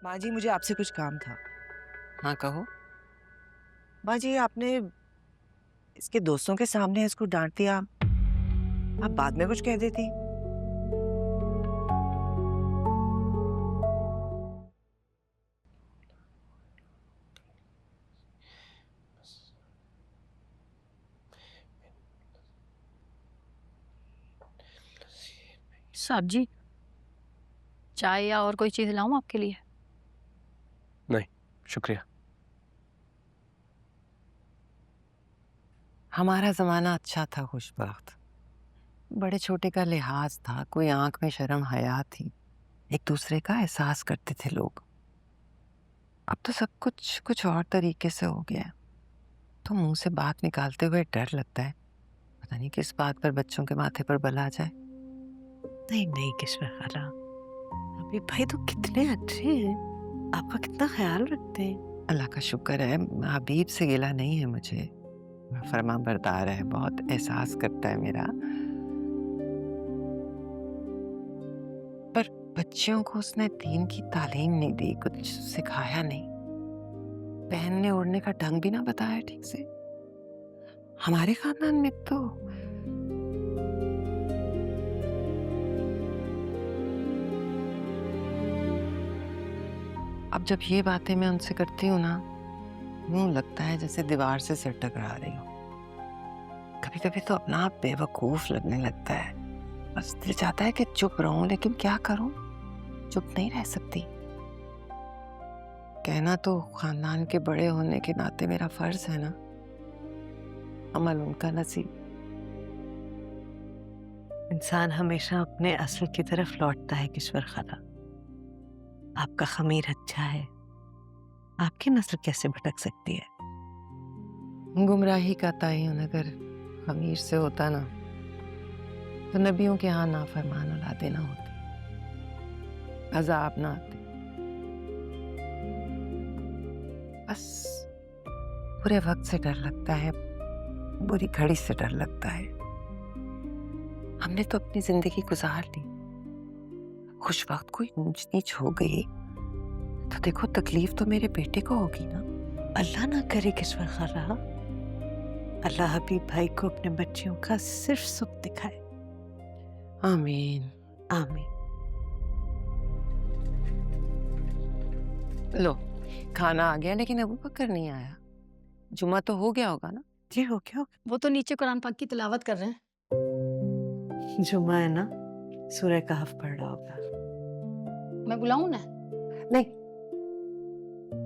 माँ जी, मुझे आपसे कुछ काम था। हाँ कहो। माँ जी, आपने इसके दोस्तों के सामने इसको डांट दिया। आप बाद में कुछ कह देती। साहब जी, चाय या और कोई चीज लाऊं आपके लिए? नहीं, शुक्रिया। हमारा जमाना अच्छा था, खुशबख्त। बड़े छोटे का लिहाज था, कोई आंख में शर्म हया थी, एक दूसरे का एहसास करते थे लोग। अब तो सब कुछ कुछ और तरीके से हो गया है। तो मुंह से बात निकालते हुए डर लगता है, पता नहीं किस बात पर बच्चों के माथे पर बल आ जाए। नहीं नहीं किस्मत खाला, अभी भाई तो कितने अच्छे हैं, आपका कितना ख्याल रखते हैं। अल्लाह का शुक्र है, हबीब से गिला नहीं है मुझे। फरमा बरदार है, बहुत एहसास करता है मेरा। पर बच्चियों को उसने दीन की तालीम नहीं दी, कुछ सिखाया नहीं, पहनने ओढ़ने का ढंग भी ना बताया ठीक से। हमारे खानदान में तो अब जब ये बातें मैं उनसे करती हूँ ना, यूं लगता है जैसे दीवार से सिर टकरा रही हूँ। कभी कभी तो अपना आप बेवकूफ लगने लगता है। बस दिल चाहता है कि चुप रहूं, लेकिन क्या करूं, चुप नहीं रह सकती। कहना तो खानदान के बड़े होने के नाते मेरा फर्ज है ना, अमल उनका नसीब। इंसान हमेशा अपने असल की तरफ लौटता है किस्मत खाला। आपका खमीर अच्छा है, आपकी नस्ल कैसे भटक सकती है। गुमराही का तयन अगर खमीर से होता ना, तो नबियों के यहाँ नाफरमान औलादे ना होती, अजाब ना आते। बस बुरे वक्त से डर लगता है, बुरी घड़ी से डर लगता है। हमने तो अपनी जिंदगी गुजार ली, खुश वक्त कोई ऊंच नीच हो गई तो देखो तकलीफ तो मेरे बेटे को होगी ना। अल्लाह ना करे किस्मत खाला, अल्लाह हबीब भाई को अपने बच्चियों का सिर्फ सुख दिखाए। आमीन। आमीन। लो, खाना आ गया, लेकिन अबू बकर नहीं आया। जुमा तो हो गया होगा ना? जी हो गया। वो तो नीचे कुरान पाक की तिलावत कर रहे हैं। जुमा है ना, सूरह कहफ पढ़ रहा होगा। मैं बुलाऊं ना? नहीं,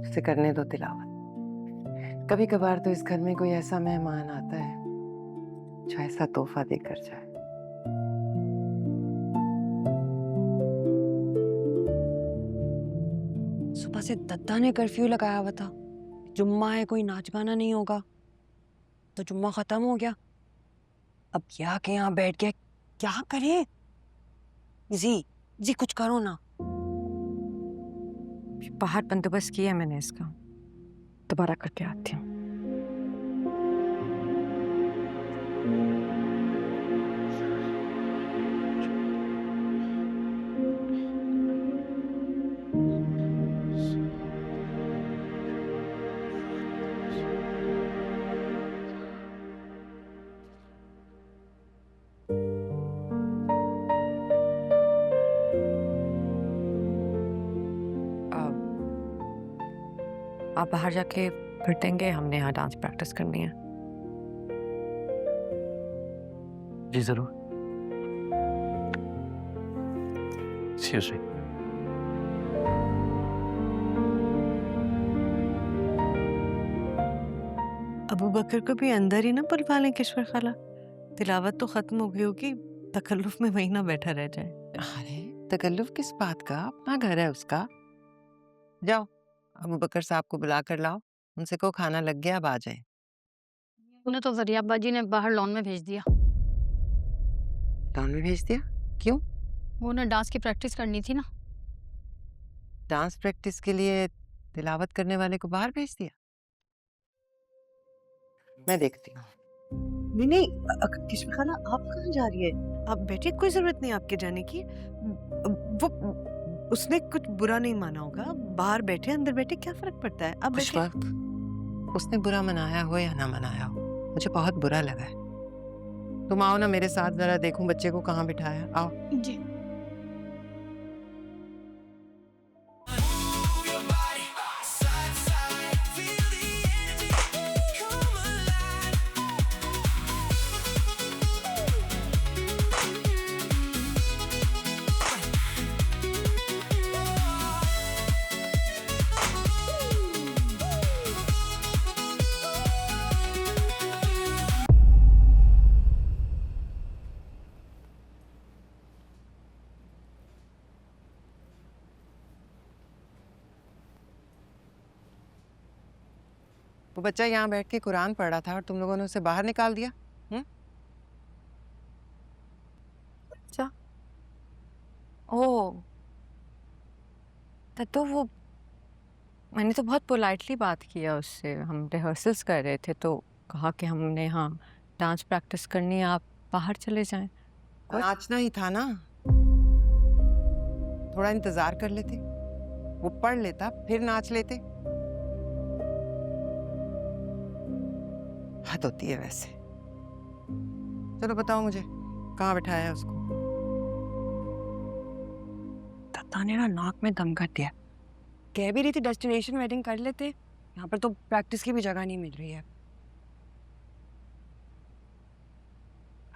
उसे करने दो तिलावत। कभी कभार तो इस घर में कोई ऐसा मेहमान आता है जो ऐसा तोहफा देकर जाए। सुबह से दद्दा ने कर्फ्यू लगाया हुआ था, जुम्मा है, कोई नाच गाना नहीं होगा, तो जुम्मा खत्म हो गया। अब क्या के यहाँ बैठ के क्या करे? जी जी कुछ करो ना। बाहर बंदोबस्त किया है मैंने इसका, दोबारा करके आती हूँ। आप बाहर जाके फिर देंगे, हमने यहाँ डांस प्रैक्टिस करनी है। जी जरूर। सीरियसली। अबू बकर को भी अंदर ही ना बुलवा लें किस्मत खाला, तिलावत तो खत्म हो गई होगी, तकल्लुफ में वहीं ना बैठा रह जाए। अरे तकल्लुफ किस बात का, अपना घर है उसका। जाओ, अबू बकर साहब को बुला कर लाओ, उनसे को खाना लग गया, अब आ जाए। उन्हें तो जरिया अब्बा जी ने बाहर लॉन में भेज दिया। टाउन में भेज दिया? क्यों? वो उन्हें डांस की प्रैक्टिस करनी थी ना। डांस प्रैक्टिस के लिए तिलावत करने वाले को बाहर भेज दिया? मैं देखती हूँ। नहीं नहीं किस्मत खाला, आप कहाँ जा रही है? आप बैठिए, कोई जरूरत नहीं आपके जाने की। वो उसने कुछ बुरा नहीं माना होगा, बाहर बैठे अंदर बैठे क्या फर्क पड़ता है। अब कुछ बैठे वक्त उसने बुरा मनाया हो या ना मनाया हो, मुझे बहुत बुरा लगा है। तुम आओ ना मेरे साथ, जरा देखूं बच्चे को कहाँ बिठाया। आओ। जी। वो बच्चा यहाँ बैठ के कुरान पढ़ रहा था और तुम लोगों ने उसे बाहर निकाल दिया। अच्छा। ओ, तो वो मैंने तो बहुत पोलाइटली बात किया उससे। हम रिहर्सल्स कर रहे थे तो कहा कि हमने यहाँ डांस प्रैक्टिस करनी है, आप बाहर चले जाएं। नाचना ही था ना, थोड़ा इंतजार कर लेते, वो पढ़ लेता फिर नाच लेते। हद होती है वैसे। चलो बताओ मुझे, कहाँ बिठाया है उसको? दत्ता ने ना नाक में दम कर दिया। कह भी रही थी डेस्टिनेशन वेडिंग कर लेते, यहाँ पर तो प्रैक्टिस की भी जगह नहीं मिल रही है।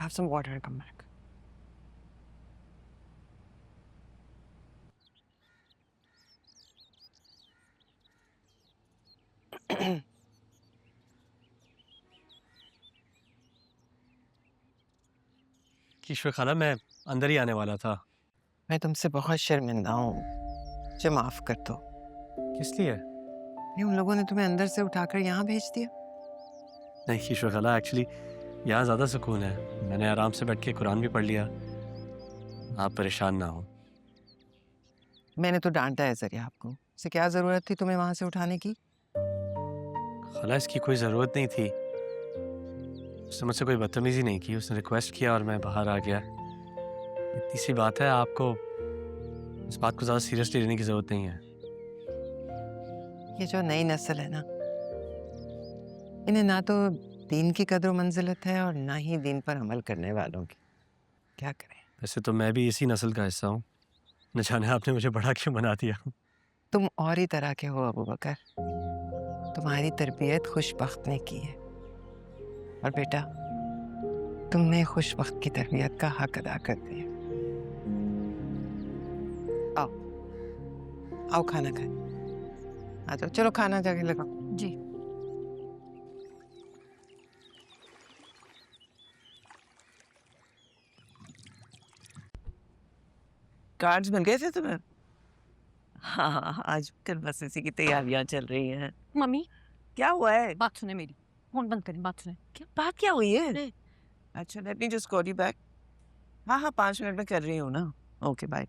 Have some water and come back. ईश्वर खाला, मैं अंदर ही आने वाला था। मैं तुमसे बहुत शर्मिंदा हूँ, मुझे माफ कर दो। किस लिए? ये उन लोगों ने तुम्हें अंदर से उठाकर यहाँ भेज दिया। नहीं ईश्वर खाला, एक्चुअली यहाँ ज़्यादा सुकून है। मैंने आराम से बैठ के कुरान भी पढ़ लिया। आप परेशान ना हो। मैंने तो डांटा है जरिया आपको, इसे क्या जरूरत थी तुम्हें वहां से उठाने की? खाला, इसकी कोई ज़रूरत नहीं थी। उसने मुझसे कोई बदतमीजी नहीं की, उसने रिक्वेस्ट किया और मैं बाहर आ गया। इतनी सी बात है, आपको इस बात को ज़्यादा सीरियसली लेने की ज़रूरत नहीं है। ये जो नई नस्ल है ना, इन्हें ना तो दीन की कदर मंजिलत है और ना ही दीन पर अमल करने वालों की। क्या करें? वैसे तो मैं भी इसी नस्ल का हिस्सा हूँ। न जाने आपने मुझे बड़ा क्यों बना दिया। तुम और ही तरह के हो अबू बकर, तुम्हारी तरबियत खुशबख्त ने की है। और बेटा, तुमने खुशबख्त की तरबियत का हक अदा कर दिया। आओ आओ खाना खाए। आ जाओ, चलो खाना जाके लगाओ। जी। कार्ड्स मिल गए थे तुम्हें? हाँ, आज कल बस इसी की तैयारियां चल रही हैं। मम्मी, क्या हुआ है? बात सुने मेरी, फोन बंद करें, बात सुने। क्या बात क्या हुई है? नहीं। अच्छा, let me just call you back. हाँ 5 मिनट में कर रही हूँ ना। Okay bye.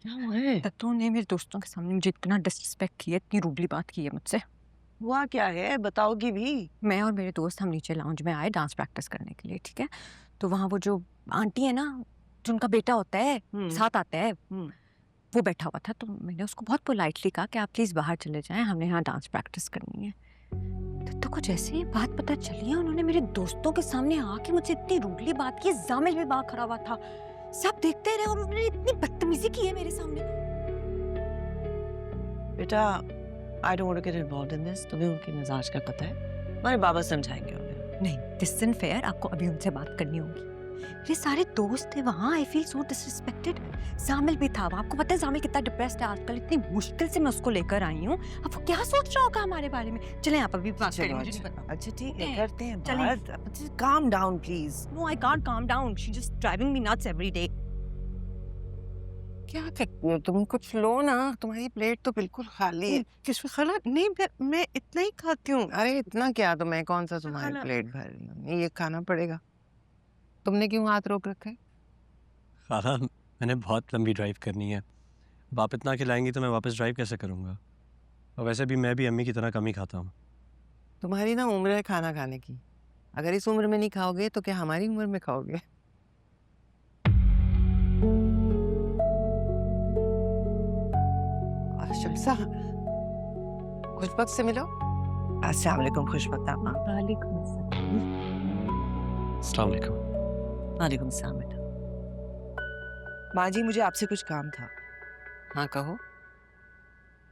क्या हुआ है? दत्तू ने मेरे दोस्तों के सामने मुझे इतना डिसरिस्पेक्ट किया, इतनी रूडली बात की है मुझसे। हुआ क्या है, बताओगी भी? मैं और मेरे दोस्त हम नीचे लाउंज में आए डांस प्रैक्टिस करने के लिए, ठीक है। तो वहाँ वो जो आंटी है ना, जिनका बेटा होता है, साथ आता है, वो बैठा हुआ था। तो मैंने उसको बहुत पोलाइटली कहा कि आप प्लीज़ बाहर चले जाएं, हमने यहाँ डांस प्रैक्टिस करनी है। दत्तू को जैसे ये बात पता चली है, उन्होंने मेरे दोस्तों के सामने आके मुझसे इतनी रूडली बात की। जामिल भी बाहर खड़ा हुआ था, सब देखते रहे और उन्होंने इतनी बदतमीजी की है मेरे सामने। बेटा, I don't want to get involved in this. तुम्हें उनके मिजाज का पता है, हमारे बाबा समझाएंगे उन्हें। नहीं, दिस इज़ फेयर, आपको अभी उनसे बात करनी होगी। मेरे सारे दोस्त थे वहाँ, I feel so disrespected. Jamil भी था, आपको पता है जामिल कितना डिप्रेस्ड है आजकल, इतनी मुश्किल से मैं उसको लेकर आई हूँ। अब वो क्या सोच रहा होगा हमारे बारे में? चलें आप अभी बात करें, मुझे नहीं पता। अच्छा ठीक है, हैं, करते हैं चलें। बात। Calm down please. No, I can't calm down. She's just driving me nuts every day. क्या करती हो तुम? कुछ लो ना, तुम्हारी प्लेट तो बिल्कुल खाली है। किसमें खाला? नहीं, मैं इतना ही खाती हूँ। अरे इतना क्या, तो मैं कौन सा तुम्हारी खाना- प्लेट भर रही हूँ? ये खाना पड़ेगा। तुमने क्यों हाथ रोक रखे? खाला, मैंने बहुत लंबी ड्राइव करनी है। अब आप इतना खिलाएंगी तो मैं वापस ड्राइव कैसे करूँगा? और वैसे भी मैं भी अम्मी की तरह कम ही खाता हूँ। तुम्हारी ना उम्र है खाना खाने की। अगर इस उम्र में नहीं खाओगे तो क्या हमारी उम्र में खाओगे? शमसा खुशबक से मिलो। अस्सलाम वालेकुम खुशबख्त अम्मा। अस्सलाम वालेकुम। वालेकुम सलाम बेटा। माँ जी मुझे आपसे कुछ काम था। हाँ कहो।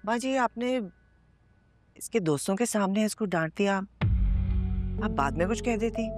माँ जी आपने इसके दोस्तों के सामने इसको डांट दिया, आप बाद में कुछ कह देती।